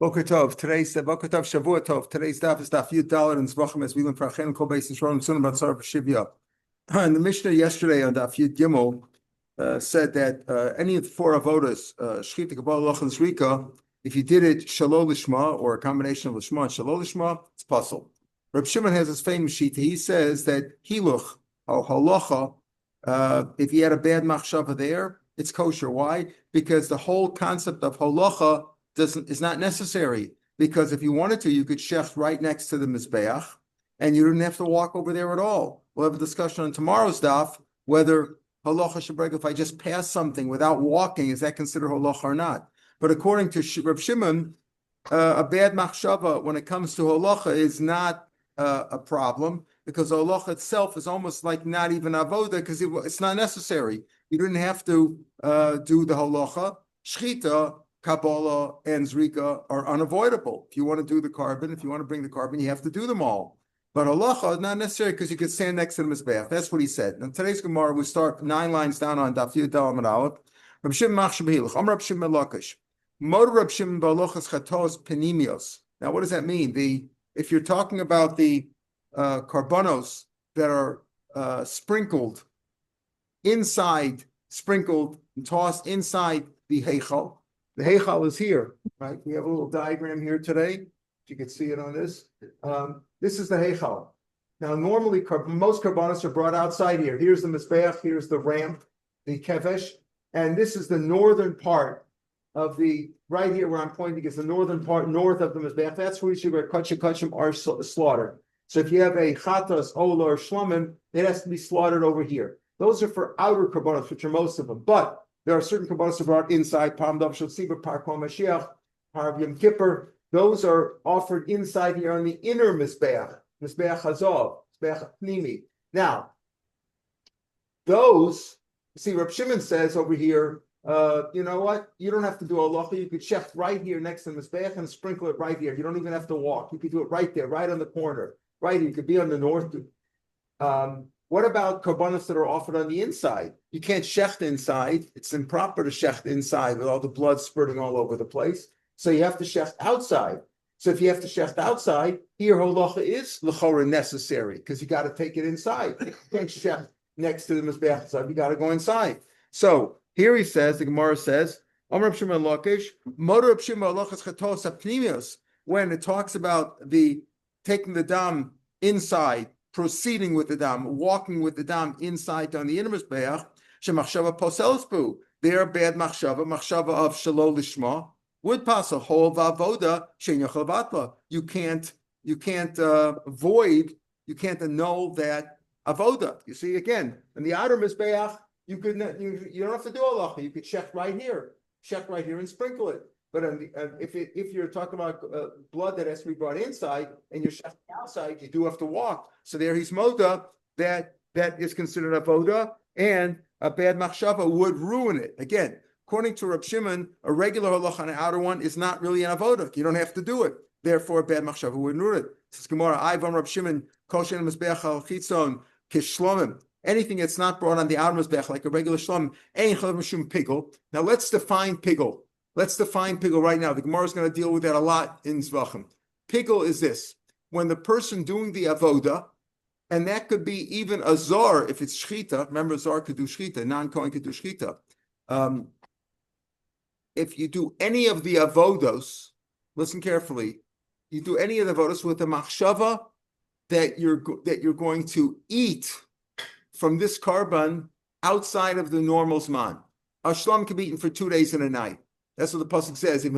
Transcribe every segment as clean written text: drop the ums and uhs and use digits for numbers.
Boker Tov. Today's Boker Tov Shavua Tov. Today's daf is Daf Yud and Zbachim as we learn for Achenu Kol Beis Yisrael and Sunnah Batzar B'Shivya. And the Mishnah yesterday on Daf Yud Gimel said that any of the four avodas, Shchita, Kabbalah, Loch, and Zrika, if you did it Shalol Lishma or a combination of Lishma and Shalol Lishma, it's puzzle. Rav Shimon has his famous sheet. He says that Hiluch or Halacha, if you had a bad machshava there, it's kosher. Why? Because the whole concept of Halacha is not necessary, because if you wanted to, you could shecht right next to the mizbeach, and you didn't have to walk over there at all. We'll have a discussion on tomorrow's daf whether halacha should break if I just pass something without walking. Is that considered halacha or not? But according to Rav Shimon, a bad machshava when it comes to halacha is not a problem, because halacha itself is almost like not even avoda, because it's not necessary. You didn't have to do the halacha. Shchita, Kabbalah, and Zrika are unavoidable. If you want to do the carbon, if you want to bring the carbon, you have to do them all. But halacha is not necessary because you could stand next to the mizbeach. That's what he said. In today's Gemara, we start 9 lines down on Daf Yud Amud Aleph. Rav Shimon Mach Shebehilach. Rav Shimon Lakish. Motor Rav Shimon Balochas Chatos Penimios. Now, what does that mean? If you're talking about the carbonos that are sprinkled and tossed inside the heichal. The heichal is here, right? We have a little diagram here today. You can see it on this. This is the heichal. Now, normally, most carbonos are brought outside here. Here's the mizbeach, here's the ramp, the kevesh, and this is the northern part of right here where I'm pointing is the northern part, north of the mizbeach. That's where kachim are slaughtered. So if you have a chatas, ola, or shlomim, it has to be slaughtered over here. Those are for outer carbonos, which are most of them. But there are certain carbonos that are brought inside. Par Kol Mashiach, Par Yom Kippur. Those are offered inside here on the inner mizbeach hazov, mizbeach pnimi. Now, those, see, Rav Shimon says over here, you know what? You don't have to do halacha. You could shecht right here next to the mizbeach and sprinkle it right here. You don't even have to walk. You could do it right there, right on the corner, right here. You could be on the north. What about carbonos that are offered on the inside? You can't shecht inside. It's improper to shecht inside with all the blood spurting all over the place. So you have to shecht outside. So if you have to shecht outside, here halacha is l'chora necessary, because you got to take it inside. You can't shecht next to the mizbeach side. You got to go inside. So here he says, the Gemara says, when it talks about the taking the dam inside, proceeding with the dam, walking with the dam inside on the inner mizbeach, shemachshava poselsbu. They are bad machshava of shalol lishma, would pass a whole vavoda shein yachal batla. You can't annul that avoda. You see, again, in the outer mizbeach, you don't have to do halacha. You could shecht right here and sprinkle it. But if you're talking about blood that has to be brought inside and you're shechting outside, you do have to walk. So there he's moda that is considered avoda, and a bad machshava would ruin it. Again, according to Rav Shimon, a regular halacha on the outer one is not really an avoda. You don't have to do it. Therefore, a bad machshava would ruin it. Says Gemara, Ivan Rav Shimon, kol she'en mizbeach al chitzon kishlomim. Anything that's not brought on the outer mizbeach, like a regular shlom, ein chalav mishum pigel. Now let's define pigel. Let's define pigel right now. The Gemara is going to deal with that a lot in Zbachim. Pigel is this: when the person doing the avoda, and that could be even a zar if it's shchita. Remember, zar could do shchita, non-kohen could do shchita. If you do any of the avodos, listen carefully. You do any of the avodos with the machshava that you're going to eat from this carbon outside of the normal zman. A shlam can be eaten for 2 days and a night. That's what the pasuk says. That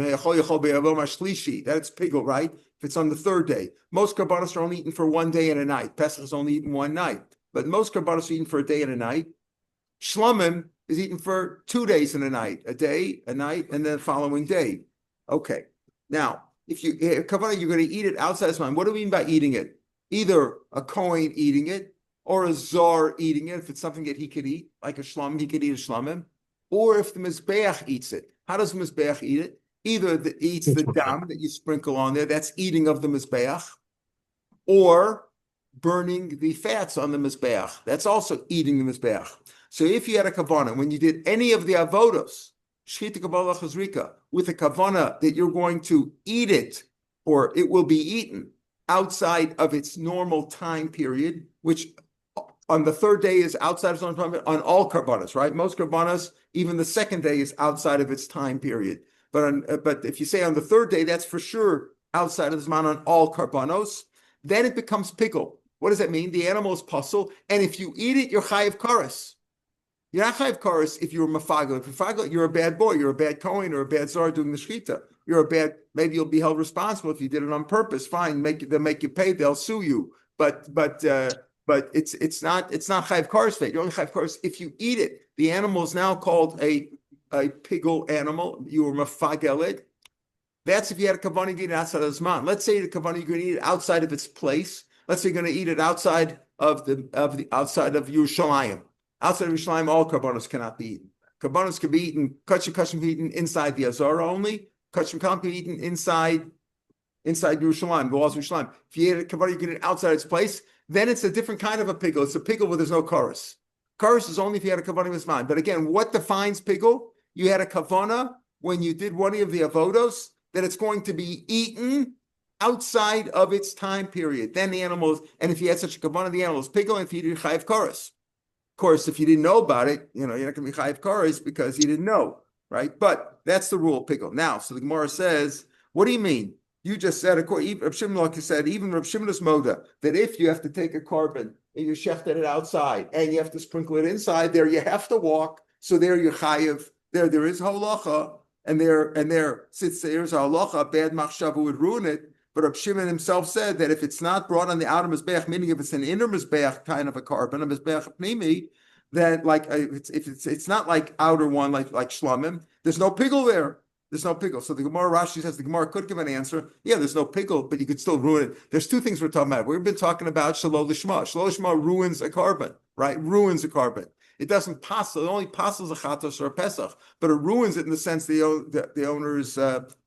it's pigel, right? If it's on the 3rd day. Most carbonos are only eaten for 1 day and a night. Pesach is only eaten 1 night. But most carbonos are eaten for a day and a night. Shlamim is eaten for 2 days and a night. A day, a night, and then the following day. Okay. Now, if you kavanah, you're going to eat it outside of Zman. What do we mean by eating it? Either a kohen eating it, or a zar eating it. If it's something that he could eat, like a shlam, he could eat a shlamim. Or if the mizbeach eats it. How does the mizbeach eat it? Either eats the dam that you sprinkle on there, that's eating of the mizbeach, or burning the fats on the mizbeach. That's also eating the mizbeach. So if you had a kavanah, when you did any of the avodos, shchita kabbalah chazrika, with a kavana that you're going to eat it, or it will be eaten outside of its normal time period, which on the third day is outside of its normal time period, on all karbanas, right? Most karbanas, even the second day is outside of its time period. But if you say on the third day, that's for sure outside of the Zman on all karbanos, then it becomes pickle. What does that mean? The animal is puzzle, and if you eat it, you're chayiv karas. You're not chayiv karas if you're mafagel. If you're mafagel, you're a bad boy, you're a bad kohen or a bad zar doing the shechita. You're a bad, maybe you'll be held responsible if you did it on purpose. Fine, they'll make you pay, they'll sue you. But it's not chayiv karas fate. You're only chayiv karas if you eat it. The animal is now called a pigel animal. You were mafagel it. That's if you had a kavanah to eat it outside of the zman. Let's say the kavanah you're going to eat it outside of its place. Let's say you're going to eat it outside of outside of Yerushalayim. Outside of Yerushalayim, all karbanos cannot be eaten. Karbanos can be eaten, kachim can be eaten inside the Azara only. Kachim can be eaten inside Yerushalayim, the walls of Yerushalayim. If you eat a kavanah, you can eat it outside its place, then it's a different kind of a pigel. It's a pigel where there's no chorus. Chorus is only if you had a kavanah with mine. But again, what defines pigel? You had a kavanah when you did one of the avodos that it's going to be eaten outside of its time period. Then the animals, and if you had such a kavanah, the animal is pigel, and if you did chayiv chorus. Of course, if you didn't know about it, you're not going to be chayiv chorus because you didn't know, right? But that's the rule of pigel. Now, so the Gemara says, what do you mean? You just said, Rav Shimon, like you said, even Rav Shimon's moda, that if you have to take a carbon and you shechted it outside and you have to sprinkle it inside, there you have to walk. So there you're chayiv. There is halacha, and since there's a halacha, bad machshava would ruin it. But Rav Shimon himself said that if it's not brought on the outer mizbeach, meaning if it's an inner mizbeach kind of a carbon, a mizbeach pnimi, then like it's not like outer one like shlamim. There's no pigel there. There's no pigel. So the Gemara Rashi says the Gemara could give an answer. Yeah, there's no pigel, but you could still ruin it. There's two things we're talking about. We've been talking about shalol lishma. Shalol lishma ruins a carbon, right? Ruins a carbon. It doesn't pass. It only passes a chatos or a pesach, but it ruins it in the sense the owner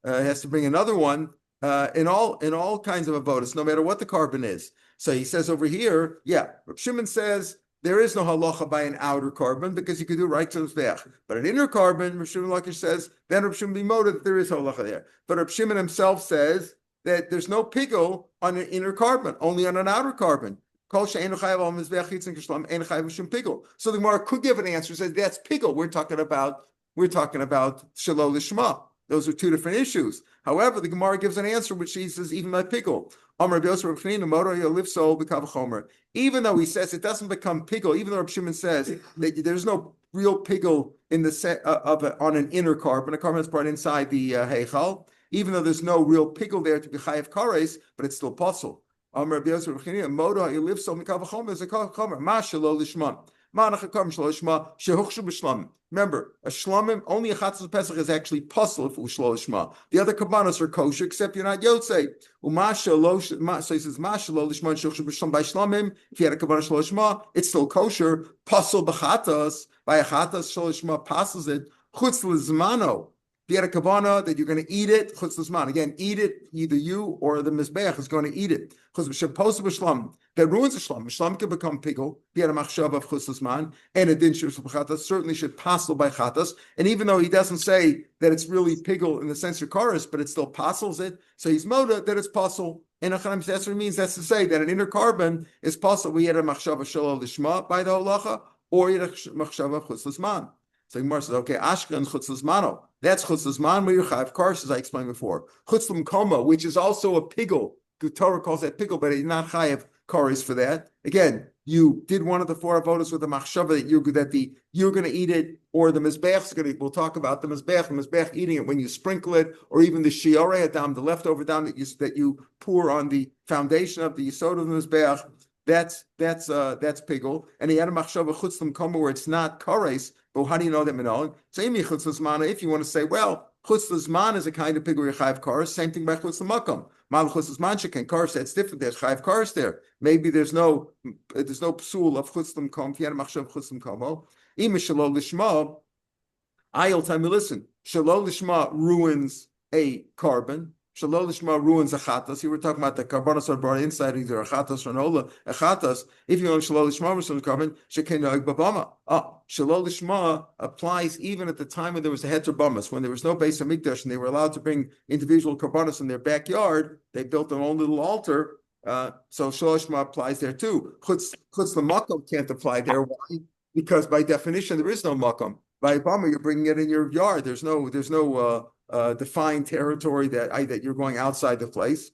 has to bring another one. In all kinds of avodas, no matter what the carbon is. So he says over here, yeah, Rav Shimon says there is no halacha by an outer carbon because you could do right to the mizbeach. But an inner carbon, Rav Shimon Lakish says, then Rav Shimon be moted that there is halacha there. But Rav Shimon himself says that there's no pigel on an inner carbon, only on an outer carbon. So the Gemara could give an answer, says that's pigel. We're talking about shalol lishma. Those are two different issues. However, the Gemara gives an answer which he says even by pigel. Even though he says it doesn't become pigel, even though Rav Shimon says that there's no real pigel in the set on an inner carbon, a carbon that's brought inside the heichal, even though there's no real pigel there to be chayiv kares, but it's still possible. Remember, a shlamim, only a chatzos pesach is actually puzzle if it was shlo lishma. The other kabbanos are kosher, except you're not yotzei. So he says, ma shlo lishma and shuchshu b'shlam by shlamim. If you had a kabbanos shlo lishma, it's still kosher. Puzzle b'chatas, by a chatas shlo lishma passes it. Chutz l'zmano. If you had a kavanah that you're going to eat it, chutz l'zman. Again, eat it, either you or the mizbeach is going to eat it. Chutz b'shem b'shlam. That ruins a shlam. A shlam can become pigel. If you had a machshav of chutz l'zman, and it didn't shirus b'chatas, certainly should passel by chatas. And even though he doesn't say that it's really pigel in the sense of chorus, but it still passels it, so he's moda that it's passel. And that's what it means. That's to say that an inner carbon is passel. We had a machshav of shalol lishma by the holacha, or you had a machshav of chutz l'zman. So Gemara says, okay, Ashkan chutz l'zmano. That's chutz l'zman where you're chayiv kares, as I explained before. Chutz l'mkoma, which is also a pigel. The Torah calls that pigel, but it's not chayiv kares for that. Again, you did one of the four avodas with the machshava that you're going to eat it, or the mizbeach is going to. We'll talk about the mizbeach eating it when you sprinkle it, or even the shiur adam, the leftover dam that you pour on the foundation of the yisod of the mizbeach. That's pigel. And he had a machshava chutz l'mkoma where it's not kares. But how do you know that minol? So if you want to say, well, chutz l'zman is a kind of pigel where you're chayiv kares. Same thing by chutz l'makom. Mal chutz l'zman sheken kares. That's different. There's chayiv kares there. Maybe there's no psul of chutz l'mkom. If you had a machshav chutz l'mkomo, im shalol lishma. I'll tell me, listen, shalol lishma ruins a carbon. Shalol Lishma ruins a chatas. You were talking about the karbanos are brought inside either a chatas or an ola. A chatas, if you own Shalol Lishma Rishon carbon, shekenag babama. Shalol Lishma applies even at the time when there was a heter bamas, when there was no base of mikdash and they were allowed to bring individual karbanos in their backyard. They built their own little altar. So Shalol Lishma applies there too. Chutz the makom can't apply there. Why? Because by definition there is no makom. By bama, you're bringing it in your yard. There's no defined territory that you're going outside the place.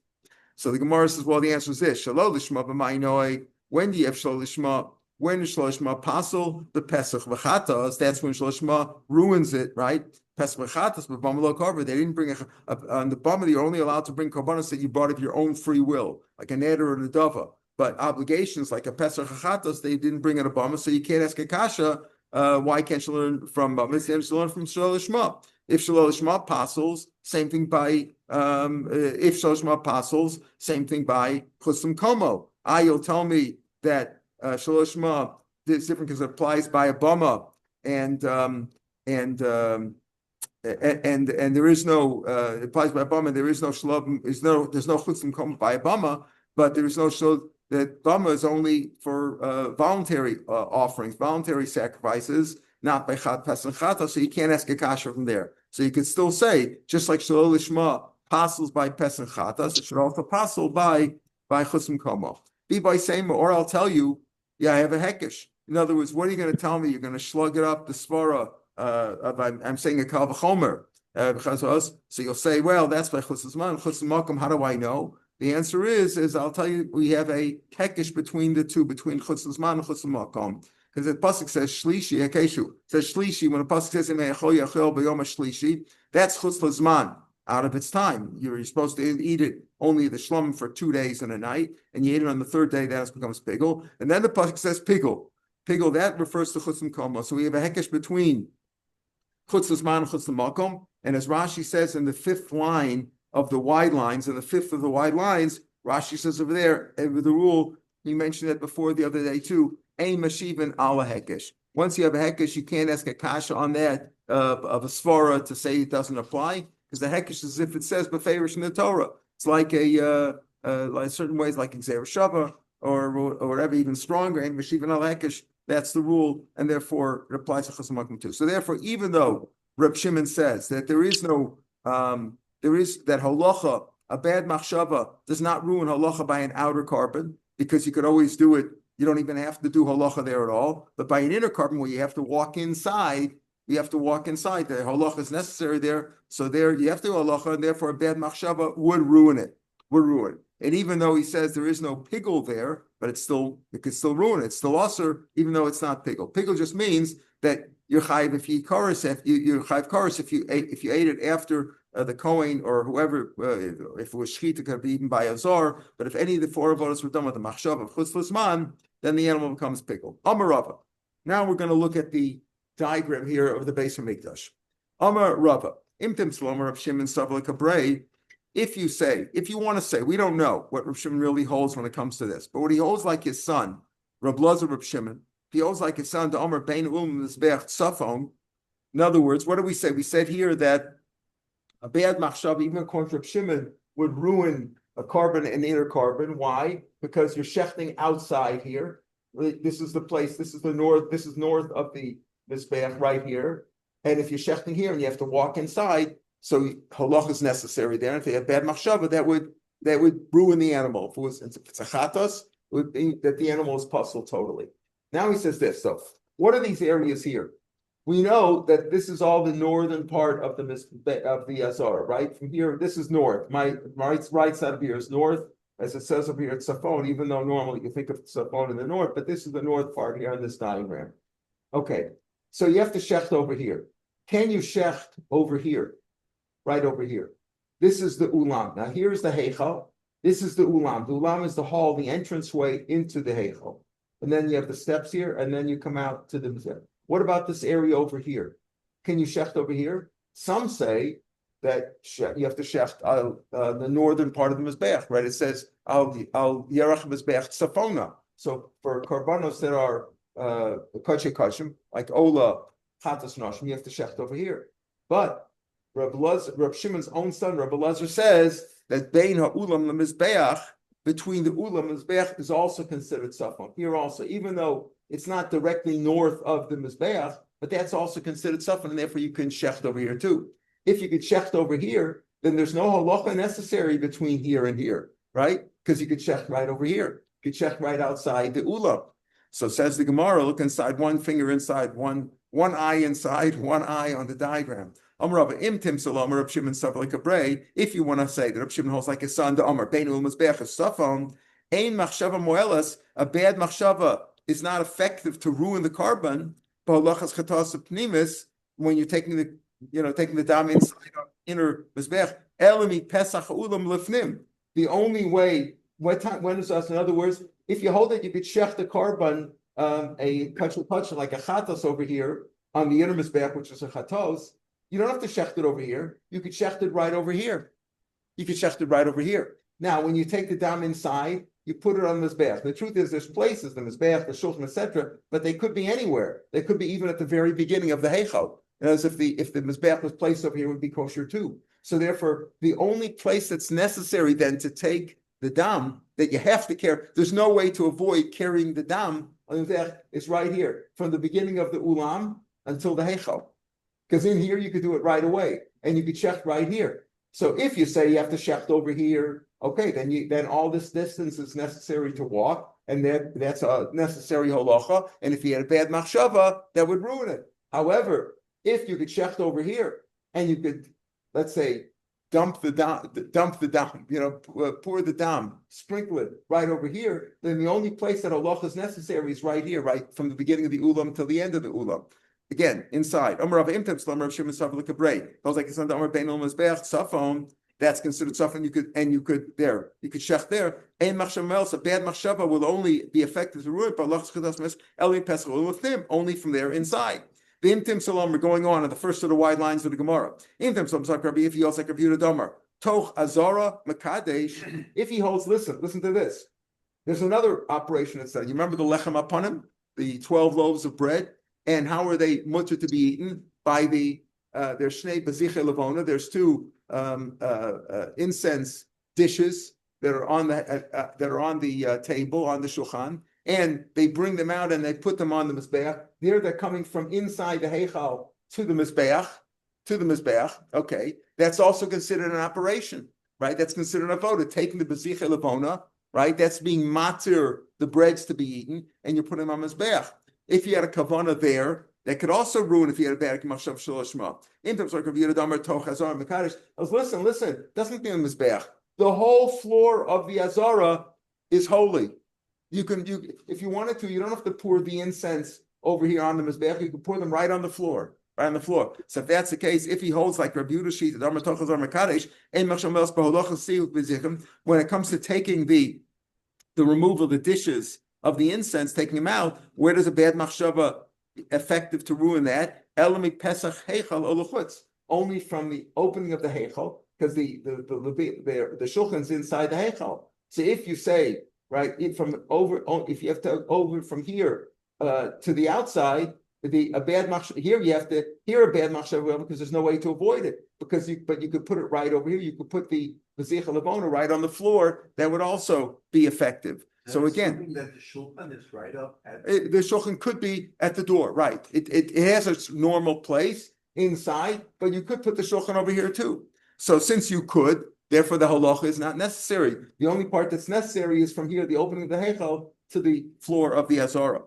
So the Gemara says, well, the answer is this: Shalol Lishma b'ma'inoi. When do you have Shalol Lishma? When is Shalol Lishma pasul the Pesach v'chatas? That's when Shalol Lishma ruins it, right? Pesach v'chatas, but bama lo karba. They didn't bring on the bama. You're only allowed to bring karbanos that you brought of your own free will, like a neder or a dava. But obligations like a Pesach v'chatas, they didn't bring in a bama, so you can't ask a kasha. Why can't you learn from bama? You have to learn from Shalol Lishma. If Shalol Lishma apostles, same thing by if Shalol Lishma apostles, same thing by Chusum Komo. You'll tell me that Shalol Lishma is different because it applies by a bama, and there is no it applies by a bama. There is no shalom. There's no Chusum Komo by a bama, but there is no shalom. That bama is only for voluntary offerings, voluntary sacrifices, not by Chad Pesach Chata, so you can't ask a kasha from there. So you could still say, just like Shalol Lishma apostles by Pesach Chatas, it should also apostle by Chusum Komo. Be by same, or I'll tell you, yeah, I have a hekesh. In other words, what are you going to tell me? You're going to slug it up the svara I'm saying a kal v'chomer. So you'll say, well, that's by Chusum Zman, Chusum Makom. How do I know? The answer is I'll tell you, we have a hekesh between the two, between Chusum Zman and Chusum Makom. Because the pasuk says shlishi hekeshu, says shlishi. When the pasuk says yachol yachol b'yom shlishi, that's chutz l'zman, out of its time. You're supposed to eat it only the shlom for 2 days and a night, and you eat it on the third day. That becomes pigul, and then the pasuk says pigul. Pigul, that refers to chutz l'komo. So we have a hekesh between chutz l'zman and chutz l'makom. And as Rashi says in the 5th line of the wide lines, in the 5th of the wide lines, Rashi says over there, with the rule, he mentioned it before the other day too. Once you have a hekesh, you can't ask a kasha on that of a svara to say it doesn't apply, because the hekesh is if it says beferish in the Torah. It's like like certain ways, like Xer Shava or whatever, even stronger. And Mashivan al hekesh, that's the rule, and therefore it applies to Chasam Makom too. So therefore, even though Reb Shimon says that there is that halacha, a bad machshava does not ruin halacha by an outer carbon, because you could always do it. You don't even have to do halacha there at all. But by an inner carbon where you have to walk inside, The halacha is necessary there. So there you have to do halacha, and therefore a bad machshava would ruin it. And even though he says there is no pigul there, but it could still ruin it. It's still usher, even though it's not pigul. Pigul just means that you're chayiv if you eat kares, you're chayiv kares if you ate it after the Kohen or whoever, if it was shchita, it could be eaten by a zar. But if any of the 4 avodas were done with the machshava of chutz l'zman, then the animal becomes pigul. Amar Rava. Now we're going to look at the diagram here of the base of Mikdash. Amar Rava. Imtim Shlomo Rav Shimon Savla Kabrei. If you want to say, we don't know what Rav Shimon really holds when it comes to this, but what he holds like his son, Rav Lazar Rav Shimon, he holds like his son, the Amar Bein Mizbeach Tzafon. In other words, what do we say? We said here that a bad machshav, even according to Rav Shimon, would ruin a carbon and inner carbon. Why? Because you're shechting outside here. This is the place. This is north of the Mizbeach right here. And if you're shechting here and you have to walk inside, so halach is necessary there. If you have bad machshava, that would ruin the animal. If it's a chatos, it would be that the animal is puzzled totally. Now he says this. So what are these areas here? We know that this is all the northern part of the Azara, right? From here, this is north. My right side of here is north. As it says over here, it's Safon, even though normally you think of Safon in the north, but this is the north part here on this diagram. Okay, so you have to shecht over here. Can you shecht over here? Right over here. This is the ulam. Now here's the heichal. This is the ulam. The ulam is the hall, the entranceway into the heichal. And then you have the steps here, and then you come out to the mizbeach. What about this area over here? Can you shecht over here? Some say that you have to shecht the northern part of the mizbeach, right? It says al yarach mizbeach tzafona. So for karbanos that are kachim, like ola chatas noshim, you have to shecht over here. But Rab Shimon's own son, Rab Elazar, says that Bein ha'ulam lemizbeach, between the ulam and mizbeach, is also considered safon. Here also, even though it's not directly north of the mizbeach, but that's also considered safon, and therefore you can shecht over here too. If you could shecht over here, then there's no halacha necessary between here and here, right? Because you could shecht right over here. You could shecht right outside the ulam. So says the Gemara, look inside, one finger inside, one eye inside, one eye on the diagram. If you want to say that Rav Shimon holds like his son, the Amar, a bad machshava is not effective to ruin the carbon, when you're taking the dam inside inner mizbech, the only way, when is us? In other words, if you hold it, you could shech the carbon, a kachel like a chatos over here on the inner mizbech, which is a chatos. You don't have to shecht it over here. You could shecht it right over here. You could shecht it right over here. Now, when you take the dam inside, you put it on the mizbeach. The truth is, there's places, the mizbeach, the shulchan, etc., but they could be anywhere. They could be even at the very beginning of the heichal. As if the mizbeach was placed over here, it would be kosher too. So therefore, the only place that's necessary then to take the dam that you have to carry, there's no way to avoid carrying the dam on the mizbeach, is right here, from the beginning of the ulam until the heichal. Because in here, you could do it right away, and you could shecht right here. So if you say you have to shecht over here, okay, then all this distance is necessary to walk, and that's a necessary halacha. And if you had a bad machshava, that would ruin it. However, if you could shecht over here, and you could, let's say, dump the dam, pour the dam, sprinkle it right over here, then the only place that halacha is necessary is right here, right from the beginning of the ulam till the end of the ulam. Again, inside. That's considered safon. You could shech there. A bad machshava will only be effective to ruin, only from there inside. The imtim salam are going on the first of the wide lines of the Gemara. Imtim salam sakrabi, if he holds like a view to Damar. Toch azara makadesh. If he holds, listen to this. There's another operation that's done. You remember the lechem upon him, the 12 loaves of bread? And how are they mutter to be eaten? By there's shnei baziche levona. There's two incense dishes that are on the table on the shulchan, and they bring them out and they put them on the mizbeach. They're coming from inside the heichal to the mizbeach. Okay, that's also considered an operation, right? That's considered an avoda, taking the baziche levona, right? That's being matir the breads to be eaten, and you're putting them on mizbeach. If you had a kavana there, that could also ruin if you had a bad machshav shalashma. In terms of kavira damar toch azara mekadesh. Listen. Doesn't mean mizbeach. The whole floor of the azara is holy. You if you wanted to, you don't have to pour the incense over here on the mizbeach. You can pour them right on the floor. So if that's the case, if he holds like Rabbi Yehuda sheet, damar toch azara mekadesh, ein machshav melas baholocha seiluk bezichem. When it comes to taking the removal of the dishes of the incense, taking them out, where does a bad machshava effective to ruin that? Elamik pesach heichal olachutz, only from the opening of the heichal, because the shulchan's inside the heichal. So if you say right if you have to over from here to the outside, a bad machshava here, you have to hear a bad machshava because there's no way to avoid it. But you could put it right over here. You could put the zicha levona right on the floor. That would also be effective. So again, that the shulchan is right up at the shulchan could be at the door, right? It has its normal place inside, but you could put the shulchan over here too. So since you could, therefore the halacha is not necessary. The only part that's necessary is from here, the opening of the heichal, to the floor of the azara.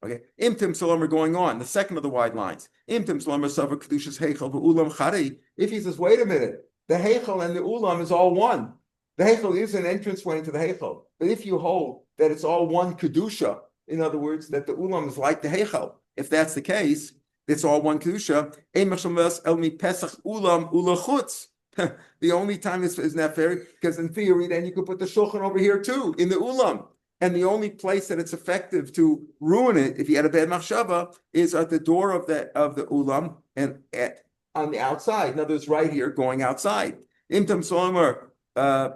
Okay, imtim salam are going on. The second of the wide lines. Imtim salam savar kedushas heichal v'ulam chari. If he says, wait a minute, the heichal and the ulam is all one. The heichal is an entranceway into the heichal. But if you hold that it's all one kedusha, in other words, that the ulam is like the heichal, if that's the case, it's all one kedusha. The only time this is not fair, because in theory, then you could put the shulchan over here too, in the ulam. And the only place that it's effective to ruin it, if you had a bad machshava, is at the door of the ulam and on the outside. In other words, right here, going outside. Imtam Somer. And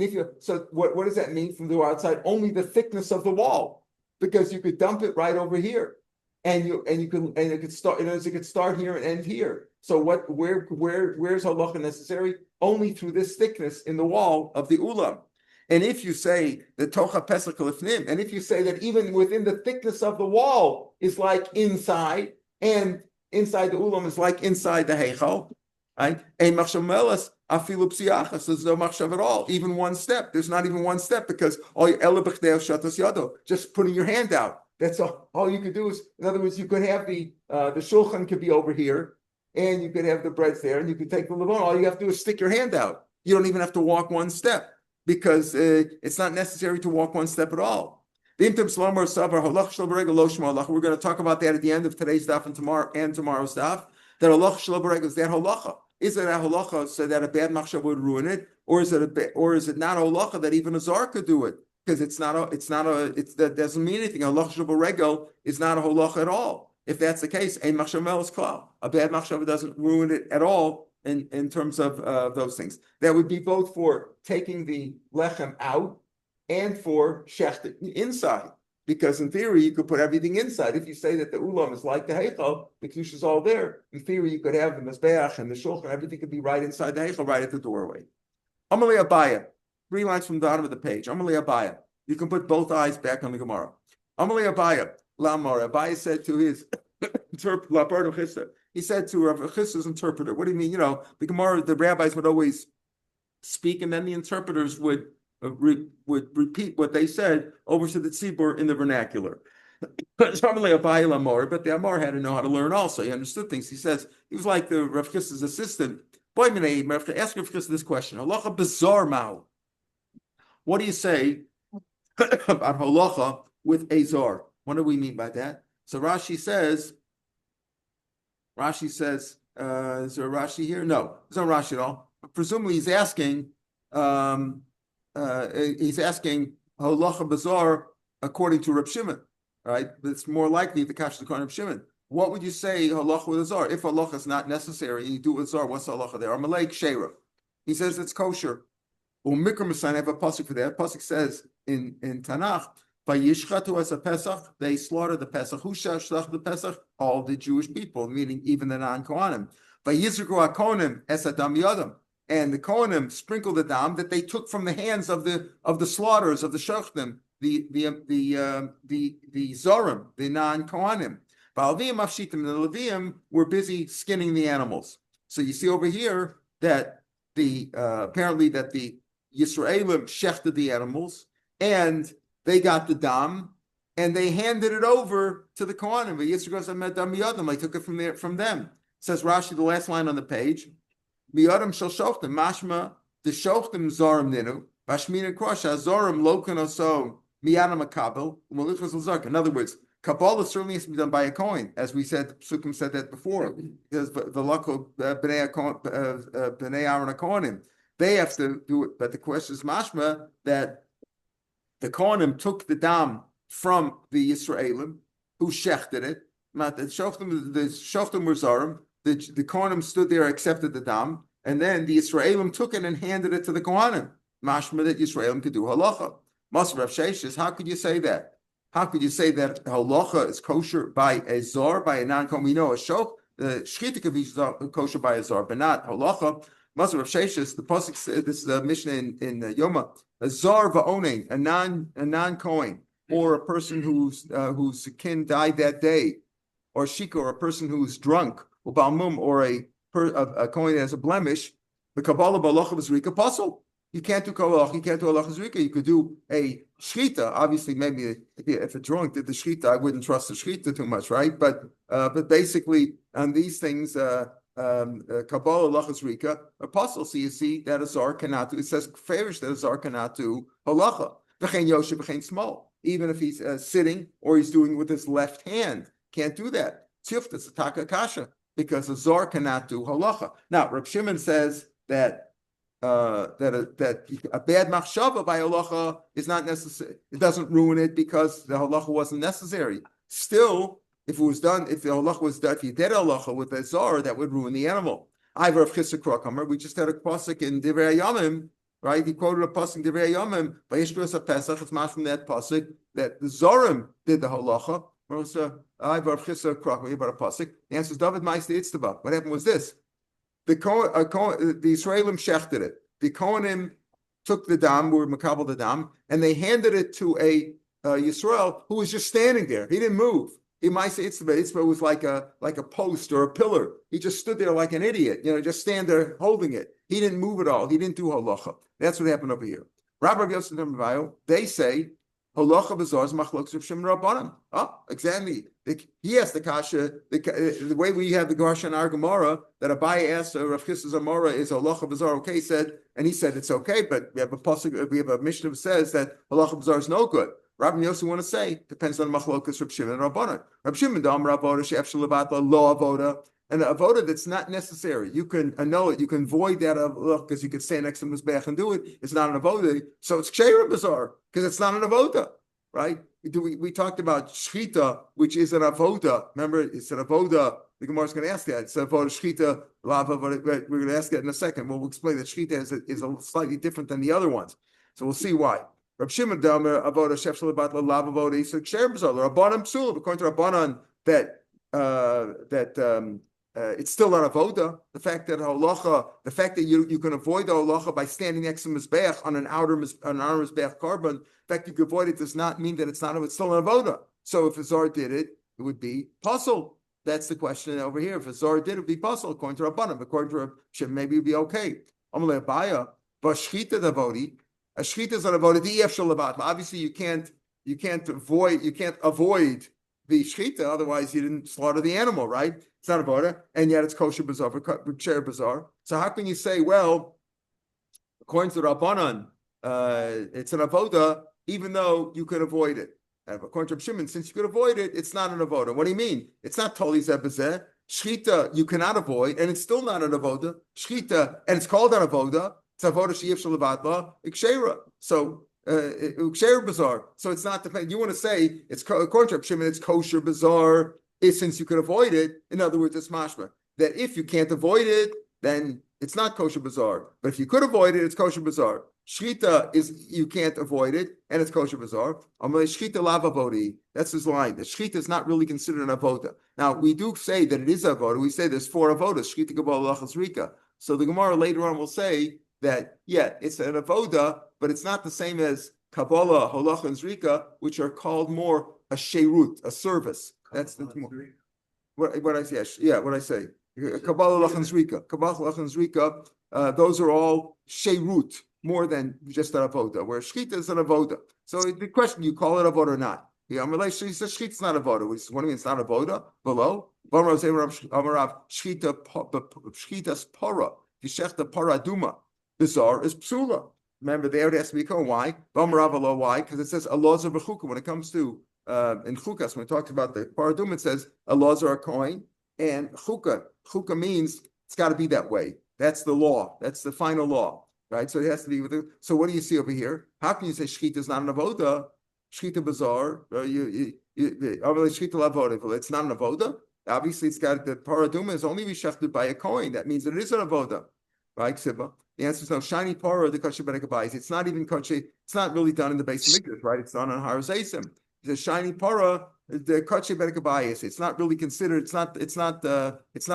if you what does that mean from the outside? Only the thickness of the wall, because you could dump it right over here. and it could start, it could start here and end here. So where's halacha necessary? Only through this thickness in the wall of the ulam. And if you say the tocha pesach lifnim, and if you say that even within the thickness of the wall is like inside, and inside the ulam is like inside the heichal, right? And machshav afilu psiachas, there's no machshav at all, even one step. There's not even one step because all you shatas yado, just putting your hand out. That's all you could do is, in other words, you could have the shulchan could be over here, and you could have the breads there, and you could take the levon. All you have to do is stick your hand out. You don't even have to walk one step because it's not necessary to walk one step at all. We're going to talk about that at the end of today's daf and tomorrow's daf. That halacha shelo b'regel is that halacha. Is it a halacha so that a bad machshav would ruin it, or is it not a halacha that even a zar could do it? Because that doesn't mean anything. Halacha shelo b'regel is not a halacha at all. If that's the case, a machshav mel is klal. A bad machshav doesn't ruin it at all in terms of those things. That would be both for taking the lechem out and for shecht inside. Because in theory, you could put everything inside. If you say that the ulam is like the heichal, the kedusha is all there. In theory, you could have the mezbeach and the shulchan, everything could be right inside the heichal, right at the doorway. Amalei Abaya, 3 lines from the bottom of the page. Amalei Abaya, you can put both eyes back on the Gemara. Amalei Abaya, Lamar, Abaya said to his interpreter, he said to Rav Chisda's interpreter, what do you mean? The Gemara, the rabbis would always speak, and then the interpreters would repeat what they said over to the tzibur in the vernacular. But the Amar had to know how to learn also. He understood things. He says, he was like the Rav Chisda's assistant. Boy, I have to ask Rav Chisda this question. Halacha bizarre ma'u. What do you say about halacha with a zar? What do we mean by that? So Rashi says, is there a Rashi here? No, there's no Rashi at all. Presumably he's asking halacha bazar according to Reb Shimon, right? But it's more likely the kasha according to Reb Shimon. What would you say halacha with a zar? If halacha is not necessary and you do it with zar, what's halacha there? Amalek sheira. He says it's kosher. Mikra Masan, I have a pasuk for that. Pasuk says in Tanakh, Vayishchatu as a Pesach, they slaughtered the Pesach. Who shlach the Pesach? All the Jewish people, meaning even the non-Kohanim. Vayizrku HaKohanim es adam yadam. And the Kohanim sprinkled the dam that they took from the hands of the slaughters, of the shachtim, the zorim, the non-Kohanim. Ba'alvim afshitim, the Levium were busy skinning the animals. So you see over here that apparently that the Yisraelim shechted the animals, and they got the dam, and they handed it over to the Kohanim. But Yisrael said, I took it from them. Says Rashi, the last line on the page. Miyadam shel shochtim, mashma the shochtim zorim ninu, bashmina krosha zorim lokan oso miyadam akabel umalichos l'zark. In other words, Kabbalah certainly has to be done by a Kohen, as we said. Sukkim said that before. Because the lako bnei Aaron Kohanim, they have to do it. But the question is mashma that the Kohanim took the dam from the Yisraelim, who shechted it. Not the shoftim were zarim. The Kohanim stood there, accepted the dam, and then the Yisraelim took it and handed it to the Kohanim. Mashma that Yisraelim could do halacha. Mas Rav Sheshes, how could you say that? How could you say that halacha is kosher by a zar, by a non-Kohen? We know a shok, the shchita could be kosher by a zar, but not halacha. Mas Rav Sheshes, the pasuk said, this is the Mishnah in Yoma, a zar va'onein, a non-Kohen, or a person whose kin died that day, or shika, or a person who's drunk, or balmum, or a Kohen that has a blemish, the Kabbalah b'halacha v'zrika puzzle. You can't do halacha, you can't do halacha zrika. You could do a shchita. Obviously, maybe if a drunk did the shchita, I wouldn't trust the shchita too much, right? But basically, on these things, Kabbalah halacha zrika, apostle. So you see that a zar cannot do. It says favorish that a zar cannot do halacha. V'chein yoshev v'chein small. Even if he's sitting or he's doing with his left hand, can't do that. Tifta, it's a taka kasha, because a zar cannot do halacha. Now, Reb Shimon says that a bad machshava by halacha is not necessary. It doesn't ruin it because the halacha wasn't necessary. Still, if the halacha was done, if you did halacha with a zar, that would ruin the animal. I've Rav Chisda Krokamer. We just had a pasuk in Divrei Yomim, right? He quoted a pasuk in Divrei Yomim. Vayishbus a Pesach. It's not from that pasuk that the zorim did the halacha. I Rav Chisa Krach, about a pasuk. The answer is David Meister Itztaba. What happened was this: the Israelim shechted it. The Kohanim took the dam, were makabel the dam, and they handed it to a Yisrael who was just standing there. He didn't move. Itzba was like a post or a pillar. He just stood there like an idiot, just stand there holding it. He didn't move at all. He didn't do halacha. That's what happened over here. Rabbi Yosef and Ravayo, they say halacha b'zar is machlokes of Shimon Rabbanan. Oh, exactly. He asked the kasha the way we have the Garsha in our Gemara that Abaye asked Rav Chisda's Amora is halacha b'zar okay? He said it's okay, but we have a pasuk, we have a mishnah that says that halacha b'zar is no good. Rabbi Yossi want to say depends on machlokas Reb Shimon and Rabbanan. Reb Shimon dam Rabboda she'ef shelavatla lo avoda, and an avoda that's not necessary. You can annul it. You can void that because you could stand next to the mizbeach and do it. It's not an avoda, so it's ksheira bizarre because it's not an avoda, right? We talked about shchita, which is an avoda. Remember, it's an avoda. The Gemara is going to ask that. It's an avoda shchita lava. We're going to ask that in a second. We'll explain that shchita is a slightly different than the other ones. So we'll see why. Rab Shimon Damer avoda shef shelabat lav avoda. He said ksheir b'zar Rabbanan psul. According to Rabbanan, that it's still not avoda. The fact that you can avoid the halacha by standing next to mizbeach on an outer mizbeach carbon. The fact you can avoid it does not mean that it's still an avoda. So if a zar did it, it would be puzzle. That's the question over here. If a zar did it, would be puzzle according to Rabbanan. According to Rab Shimon, maybe it'd be okay. Amalei Abaya, but shchita davodi. A shchita is an avodah di'ef shalavat. Obviously, you can't avoid the shchita. Otherwise, you didn't slaughter the animal, right? It's not avodah, and yet it's kosher bazar, ksheir bazar. So how can you say, well, according to Rabbanan, it's an avodah, even though you could avoid it? According to Reb Shimon, since you could avoid it, it's not an avodah. What do you mean? It's not totally zebazeh. Shchita you cannot avoid, and it's still not an avodah. Shchita, and it's called an avodah. So uksher bizarre. So it's not dependent. You want to say it's according to Reb Shimon, it's kosher bizarre since you could avoid it. In other words, it's mashma that if you can't avoid it, then it's not kosher bizarre. But if you could avoid it, it's kosher bizarre. Shchita is you can't avoid it, and it's kosher bizarre. Shchita lav avodi. That's his line. The shchita is not really considered an avoda. Now we do say that it is avoda. We say there's 4 avodas. Shchita kabbalah lachas rika. So the Gemara later on will say that, it's an avoda, but it's not the same as Kabbalah, Halacha, and Zrika, which are called more a sheirut, a service. That's the what I say. Yeah, what I say. Kabbalah, Halacha, and Zrika. Kabbalah, Halacha, and Zrika, those are all sheirut, more than just an avoda, where shchita is an avoda. So the question, you call it avoda or not? He says shchita is not avoda. What do you mean it's not avoda? Below? Shchita's para. Yishechta para duma. Bizarre is psula. Remember, there it has to be called. Why? Why? Because it says alazar b'chuka. When it comes to in chukas, when it talks about the paradum, it says alazar a coin and chuka. Chuka means it's got to be that way. That's the law. That's the final law, right? So it has to be with it. So what do you see over here? How can you say shchita is not an avoda? Shchita bizarre. Shchita lavoda. It's not an avoda. Obviously, it's got the paraduma is only reshefted by a coin. That means that it is an avoda, right? Siva. The answer is no. Shiny para the kosher bedekabayis. It's not even kosher. It's not really done in the base of mikdash, right? It's done on harazesim. The shiny para the kosher bedekabayis. It's not really considered. It's not kosher. It's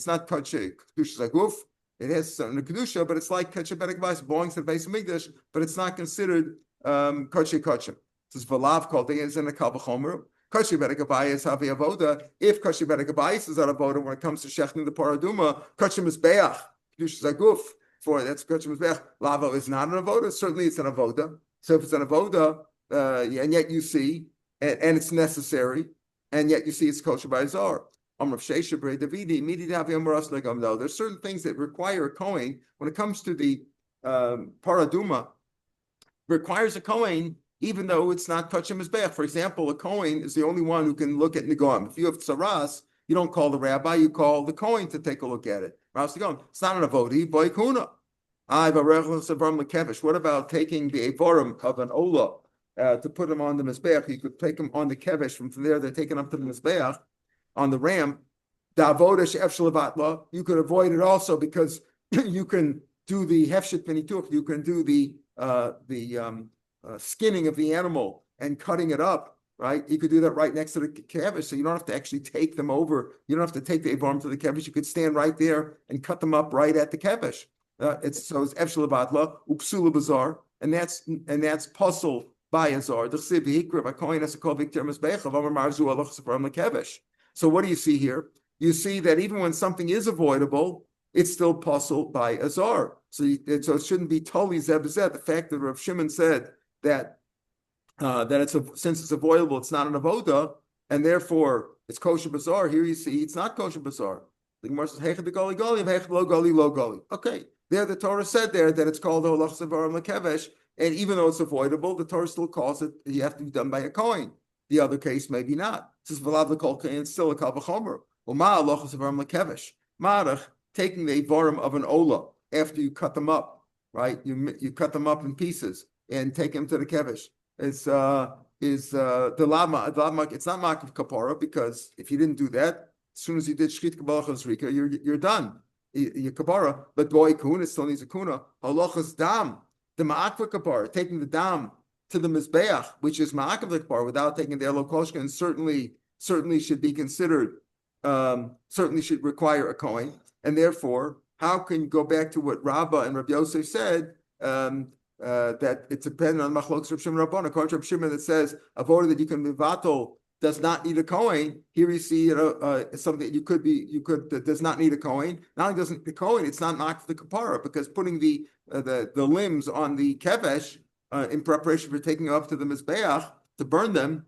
not kosher kedusha zaguf. It has some kedusha, but it's like kosher bedekabayis belongs to the base of mikdash, but it's not considered kosher. It's valav called the is in a kalvachomer. Kosher bedekabayis have avoda. If kosher bedekabayis is out avoda when it comes to shechting the paraduma, kosher mizbeach. For that's lava is not an avoda. Certainly, it's an avoda. So if it's an avoda, and yet you see, and it's necessary, and yet you see it's kosher by zar. There's certain things that require a kohen when it comes to the paraduma. Requires a kohen, even though it's not kosher mizbeach. For example, a kohen is the only one who can look at nigam. If you have tsaras, you don't call the rabbi, you call the kohen to take a look at it. It's not an avodi, boy kuna. What about taking the avorim of an ola to put them on the mizbeach? You could take them on the kevesh. From there, they're taken up to the mizbeach on the ram. You could avoid it also because you can do the hefshet penituch. You can do the skinning of the animal and cutting it up. right? You could do that right next to the kevish, so you don't have to actually take them over. You don't have to take the Avarim to the kevish. You could stand right there and cut them up right at the kevish. It's efshel avatla upsula bazar, and that's puzzle by azar. So what do you see here? You see that even when something is avoidable, it's still puzzle by azar. So it shouldn't be totally zebazet. The fact that Rav Shimon said that since it's avoidable, it's not an avoda, and therefore it's kosher bazar. Here you see it's not kosher bazar. The Gemara says hechad gali gali, hechad lo gali lo gali. Okay, there the Torah said there that it's called holach sevarim lekevesh, and even though it's avoidable, the Torah still calls it you have to be done by a kohen. The other case maybe not. It says v'lav l'kol kohen still a kal v'chomer. Well, ma holach sevarim lekevesh. Marach taking the avarim of an ola after you cut them up, right? You cut them up in pieces and take them to the kevesh. It's the lama. It's not makav kapara, because if you didn't do that, as soon as you did shchit kabbalah zrika, you're done. You're kapara. But boy kuna still needs a kuna. Halachas dam, the ma'akva kapara, taking the dam to the mizbeach, which is ma'akav kapara, without taking the elokoshka, and certainly should be considered. Certainly should require a kohen, and therefore, how can you go back to what Rabbah and Rabbi Yosef said? That it's dependent on machlokes Rav Shimon Rabban. According to Rav Shimon, that says a voter that you can mivato does not need a kohen. Here you see something that that does not need a kohen. Not only doesn't need a kohen, it's not knocked the kapara, because putting the limbs on the kevesh in preparation for taking up to the mizbeach to burn them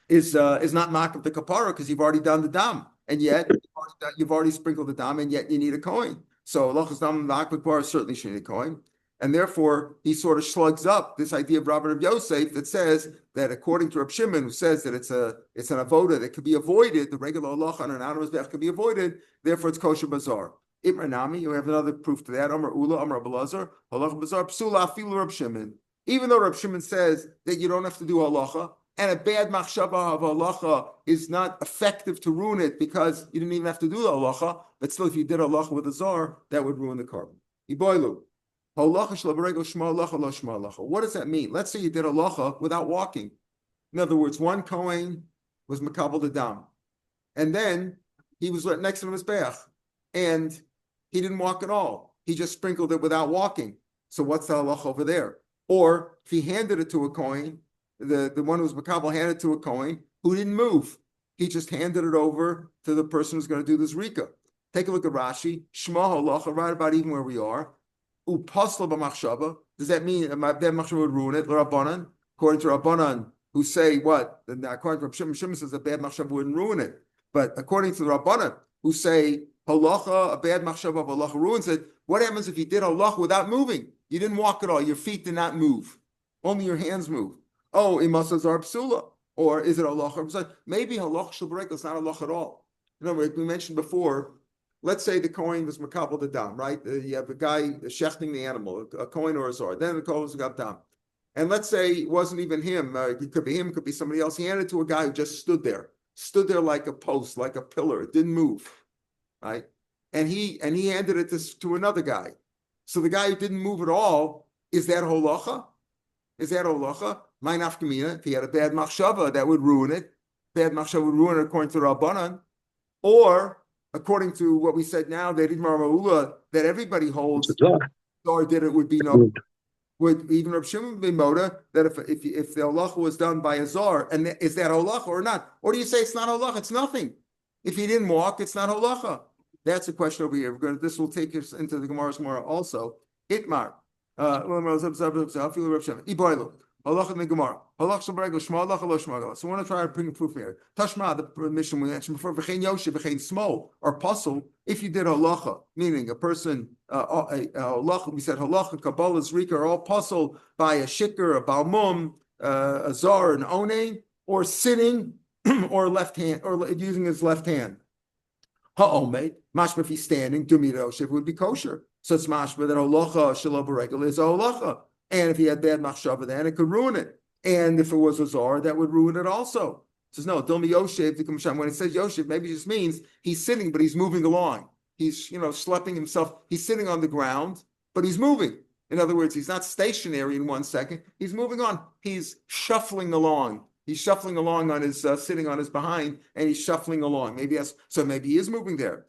is not knocked the kapara, because you've already done the dam, and yet you've already sprinkled the dam, and yet you need a kohen. So lachas dam knocked the kapara certainly should need a kohen. And therefore, he sort of slugs up this idea of Rabbi Yosef that says that according to Reb Shimon, who says that it's an avoda that could be avoided, the regular halacha on an animal's back could be avoided, therefore it's kosher bazar. Imra Nami, you have another proof to that. Amar Ula, Amar Abelazar, halacha bazar, psula afilu Reb Shimon. Even though Reb Shimon says that you don't have to do halacha, and a bad machshava of halacha is not effective to ruin it because you didn't even have to do the halacha, but still if you did halacha with a zar, that would ruin the carbon. Iboilu. What does that mean? Let's say you did halacha without walking. In other words, one kohen was makabel the dam, and then he was next to the mizbeach, and he didn't walk at all. He just sprinkled it without walking. So what's the halacha over there? Or if he handed it to a kohen, the one who was makabel handed it to a kohen who didn't move. He just handed it over to the person who's going to do this rika. Take a look at Rashi. Shema halacha, right about even where we are. Upasla b'machshava. Does that mean that machshava would ruin it? Rabbanan, according to Rabbanan, who say what? According to Shimon, Shimon says a bad machshava wouldn't ruin it. But according to the Rabbanan, who say halacha, a bad machshava of halacha ruins it. What happens if you did halacha without moving? You didn't walk at all. Your feet did not move. Only your hands moved. Oh, imasas are psula. Or is it halacha? Maybe halacha shel b'rekel is not halacha at all. Remember, we mentioned before. Let's say the kohen was makabel the dam, right? You have a guy shechting the animal, a kohen or a zor. Then the kohen was got dam, and let's say it wasn't even him. It could be him, could be somebody else. He handed it to a guy who just stood there like a post, like a pillar. It didn't move, right? And he handed it to another guy. So the guy who didn't move at all, is that holacha? Is that holacha? My nafkamina. If he had a bad machshava, that would ruin it. Bad machshava would ruin it according to Rabbanan, or according to what we said now, that that everybody holds, or did it would be no. Would even Rav Shimon be moda that if the halacha was done by a zar, and is that halacha or not? Or do you say it's not halacha? It's nothing. If he didn't walk, it's not halacha. That's a question over here. This will take us into the Gemara's Gemara also. Itmar. Halacha in the Gemara. Halacha b'regel shma halacha lo shma. So I want to try to bring a proof here. Tashma, the mission we mentioned before, v'chein yoshev, v'chein smol, or puzzle. If you did halacha, meaning a person, halacha, we said halacha, kabbalah, zrika, are all puzzled by a shikr, a balmum, a zar, an onein, or sitting, or left hand, or using his left hand. Ha'omed, mashma if he's standing, dumid yoshev would be kosher. So it's mashma that halacha shelo b'regel is a halacha. And if he had bad machshava, then it could ruin it. And if it was a zar, that would ruin it also. It says no, Dilmi Yoshev. When it says Yoshev, maybe it just means he's sitting, but he's moving along. He's schlepping himself. He's sitting on the ground, but he's moving. In other words, he's not stationary in 1 second. He's moving on. He's shuffling along. He's shuffling along on his sitting on his behind, and he's shuffling along. Maybe he is moving there,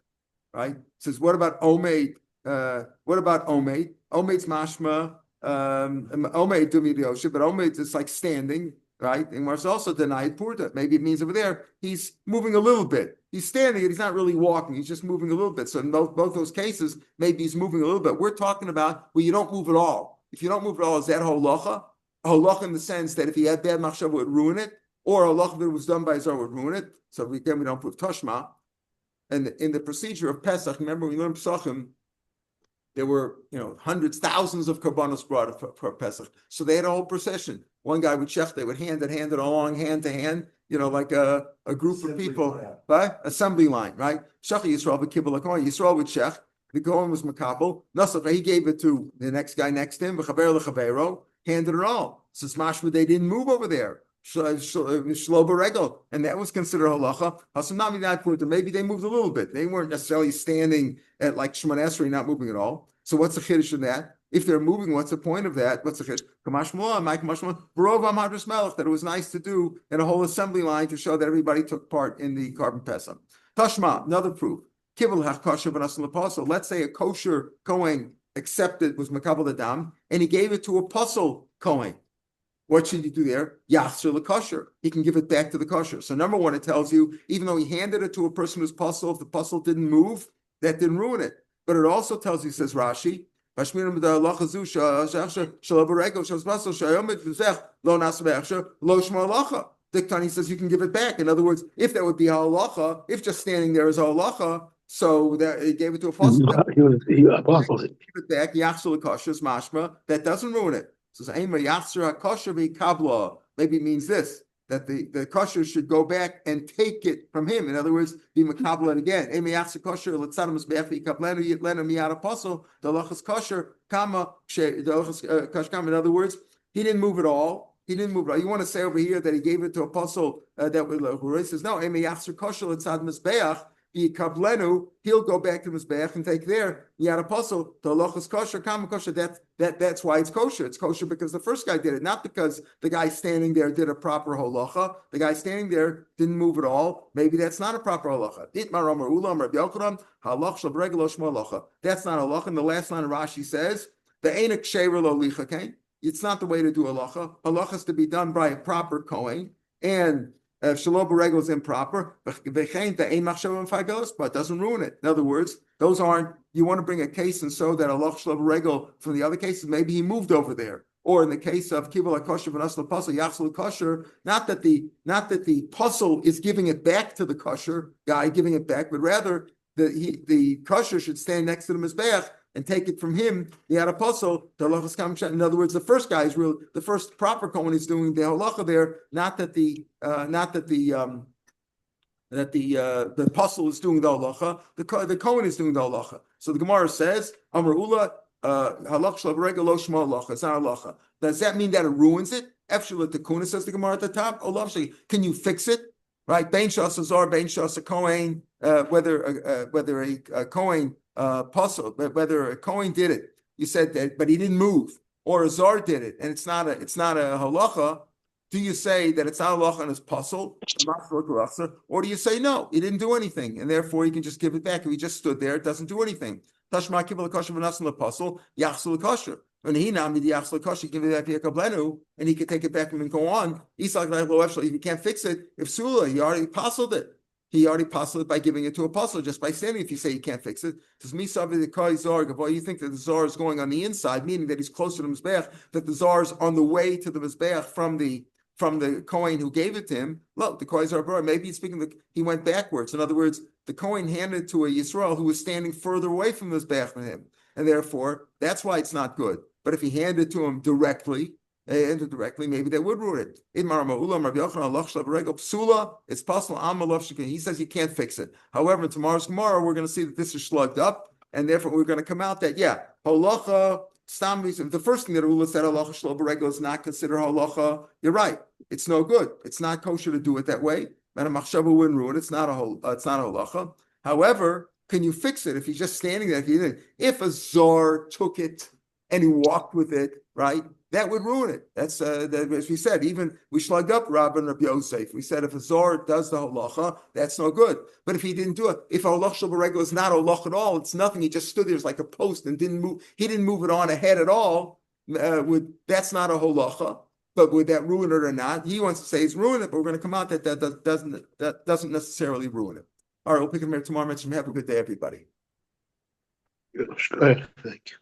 right? It says, what about Omeid? What about Omeid? Omeid's mashma. Omeid dumidiyosha, but Omeid is like standing, right? And Mars also denied purta. Maybe it means over there he's moving a little bit. He's standing and he's not really walking. He's just moving a little bit. So in both those cases, maybe he's moving a little bit. We're talking about you don't move at all. If you don't move at all, is that holacha? Holacha in the sense that if he had bad machshava, it would ruin it, or holacha that was done by Zor would ruin it. So again, we don't prove tashma. And in the procedure of Pesach, remember we learned Pesachim, there were hundreds, thousands of karbanos brought for Pesach. So they had a whole procession. One guy would shech, they would hand it along, hand to hand, like a group of people, right? Assembly line, right? Shech Yisrael v'kibbul hakohen. Yisrael would shech. The Kohen was makabel. Nasach, he gave it to the next guy next to him. V'chaber lechavero, handed it all. So mashma, they didn't move over there. Shlo b'regel, and that was considered halacha. Maybe they moved a little bit. They weren't necessarily standing at like Shemon Esrei, not moving at all. So what's the chiddush in that? If they're moving, what's the point of that? What's the chiddush? That it was nice to do in a whole assembly line to show that everybody took part in the carbon pesach. Tashma, another proof. Let's say a kosher Kohen accepted, was makabel adam, and he gave it to a puzzle Kohen. What should he do there? Yachzer l'kosher. He can give it back to the kosher. So number one, it tells you, even though he handed it to a person who's puzzle, if the puzzle didn't move, that didn't ruin it. But it also tells you, says Rashi, Diktani says you can give it back. In other words, if that would be halacha, if just standing there is halacha, so that he gave it to a puzzle, give it back, yachzer l'kosher is mashma, that doesn't ruin it. So maybe it means this, that the kosher should go back and take it from him. In other words, be makabel it again. In other words, he didn't move at all. He didn't move at all. You want to say over here that he gave it to a puzzle that was says no. He'll go back to Mizbeach and take there. He had a puzzle. The halachas kosher, kama kosher. That's why it's kosher. It's kosher because the first guy did it, not because the guy standing there did a proper halacha. The guy standing there didn't move at all. Maybe that's not a proper halacha. That's not halacha. And the last line of Rashi says, it's not the way to do halacha. Halacha is to be done by a proper Kohen, and Shalom B'regel is improper, but it doesn't ruin it. In other words, those aren't, you want to bring a case and show that Allah Shalom B'regel from the other cases, maybe he moved over there. Or in the case of Kibbul HaKosher v'Nasl Pasal, Yachzul Kosher, not that the puzzle is giving it back to the kosher guy, giving it back, but rather the kosher should stand next to the Mizbeach and take it from him. He had a puzzle. In other words, the first guy is real. The first proper Kohen is doing the halacha there. Not that the puzzle is doing the halacha. The Kohen is doing the halacha. So the Gemara says, Amar Ula, halach shel b'regel lo shma halacha. It's not halacha. Does that mean that it ruins it? Efshel tekuna, says the Gemara at the top. Can you fix it? Right? Bein shas azar, bein shas a Kohen. Whether a Kohen puzzle, whether a Kohen did it, you said that, but he didn't move, or a Zar did it, and it's not a halacha. Do you say that it's not a halacha and it's puzzle, or do you say no, he didn't do anything, and therefore you can just give it back? If he just stood there, it doesn't do anything. Tashma kibbul kosher v'nasan puzzle yachsul kosher. When he now made the yachsul kosher, give it back to Yakovlenu, and he could take it back and go on. He's like, if you can't fix it, if Sula, he already puzzled it. He already puzzled it by giving it to a puzzler, just by standing. If you say you can't fix it, says me the Kai Zar. You think that the Zar is going on the inside, meaning that he's closer to the Mizbeach, that the Zar is on the way to the Mizbeach from the Kohen who gave it to him. Look, the Kai Zar, maybe he's speaking. He went backwards. In other words, the Kohen handed it to a Yisrael who was standing further away from the Mizbeach than him, and therefore that's why it's not good. But if he handed it to him directly, maybe they would ruin it. It's possible. He says you can't fix it. However, in tomorrow's Gemara, we're going to see that this is slugged up, and therefore we're going to come out that halacha stam. The first thing that Ula said, halacha shlo b'regel, is not considered halacha. You're right. It's no good. It's not kosher to do it that way. And a machshava wouldn't ruin it. It's not a halacha. However, can you fix it if he's just standing there? If a Zar took it and he walked with it, right? that would ruin it. That's as we said, even we slugged up Rav and Rabbi Yosef. We said if a Zor does the halacha, that's no good. But if he didn't do it, if a halacha shel b'regel is not a halacha at all, it's nothing. He just stood there as like a post and didn't move. He didn't move it on ahead at all. That's not a halacha. But would that ruin it or not? He wants to say it's ruined it, but we're going to come out that doesn't necessarily ruin it. All right, we'll pick him here tomorrow. Have a good day, everybody. Good. Thank you.